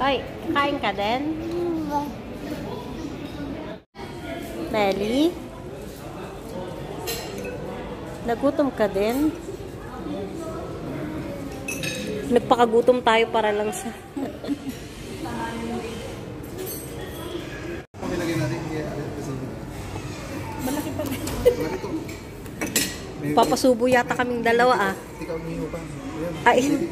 Ay, kain ka din? Melly? Nagutom ka din? Nagpakagutom tayo para lang sa... Malaki pa. Papasubo yata kaming dalawa ah. Ikaw niyo pa. Ay.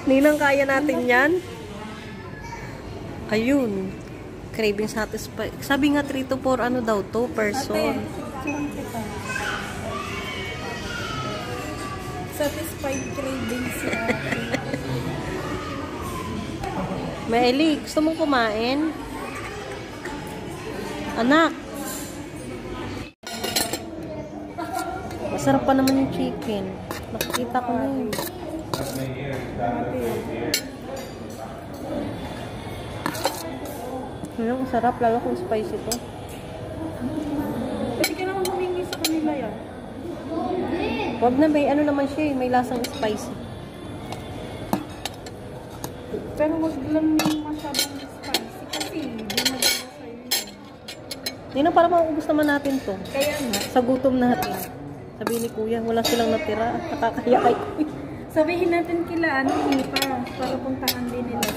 Ninang kaya natin yan? Ayun. Craving satisfied. Sabi nga 3 to 4 ano daw to person. Satisfied craving siya. Maeli, gusto mong kumain? Anak. Masarap pa naman yung chicken. Nakikita ko na yun. Ang sarap, lalo kung spicy to. Pwede ka naman humingi sa kanila yan. Wag na, may ano naman siya eh, may lasang spicy. Pero wag lang masyadong spicy kasi di maganda sa'yo yun. Hindi na, para maubos naman natin to. Kaya nga. Sa gutom natin. Sabi ni kuya, wala silang natira. Nakakaya kay kuya. Sabihin natin kila ano, Hipa, para puntahan din nila.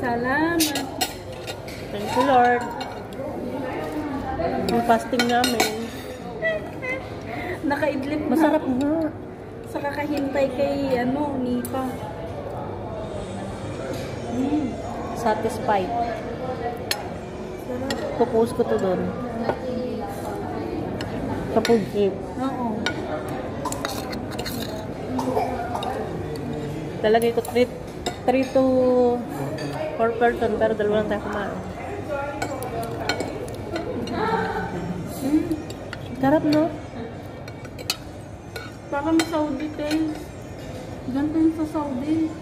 Salamat. Thank you, Lord. Yung fasting namin. Nakaidlip na. Masarap nga. Sa kakahintay kay ano, Nipa. Satisfied. Sarap. Pupost ko to doon. Sa food trip. Oo. Talaga ito 3 to 4 person, pero dalawa lang tayo kumain. Sarap, no? Parang Saudi taste. Ganito yung sa Saudi.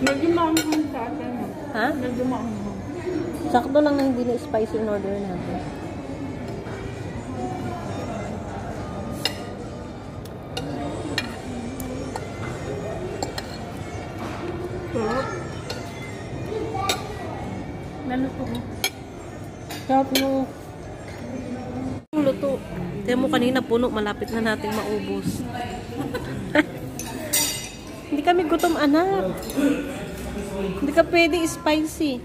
Medyo maanghang sa atin. Ha? Medyo maanghang. Sakto lang na hindi na spicy in order natin. Sarap. Naluto ko. Sarap no. Luto. Tiyan mo kanina puno, malapit na nating maubos. Hindi kami gutom, anak. Hindi ka pwede spicy.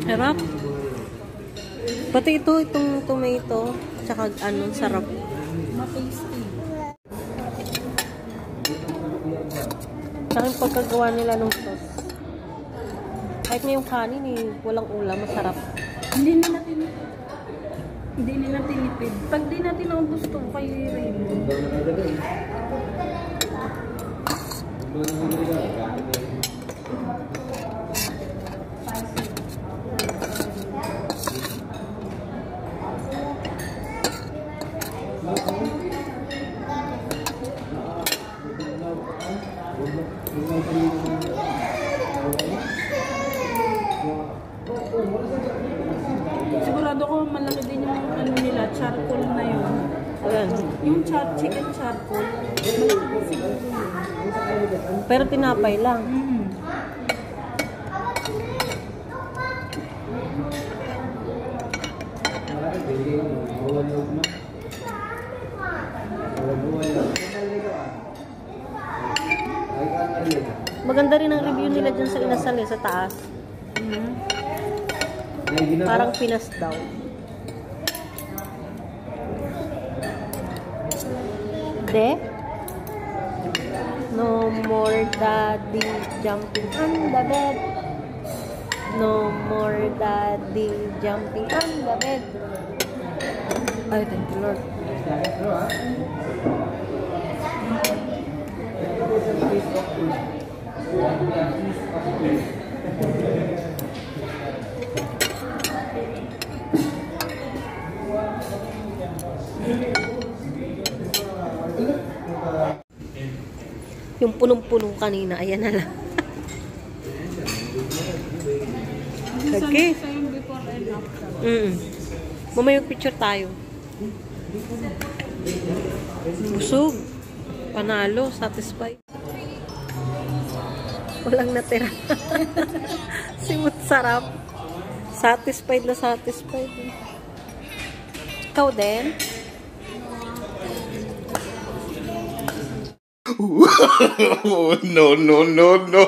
Sarap. Pati itong tomato, tsaka ano, sarap. Ma-tasty. Tsaka yung pagkagawa nila ng sauce. Kahit na yung kanin eh, walang ulam, masarap. Hindi nila tinipid. Pag di natin naubos to, kayo rin. Sigurado ko malaki din yung ano nila, charcoal na yun. Ayan. Yung chicken charcoal, malaki din siguro yun. Pero tinapay lang. Maganda rin ang review nila dyan sa Inasal sa taas. Parang Pinas daw. De? No more daddy jumping on the bed. No more daddy jumping on the bed. Ay, thank you, Lord. Yung punong-puno kanina, ayan na lang. Okay. Sa yung before and after. Mamaya picture tayo. Busog. Panalo. Satisfied. Walang natira. Simut sarap. Satisfied na satisfied. Ikaw din? No, no, no, no.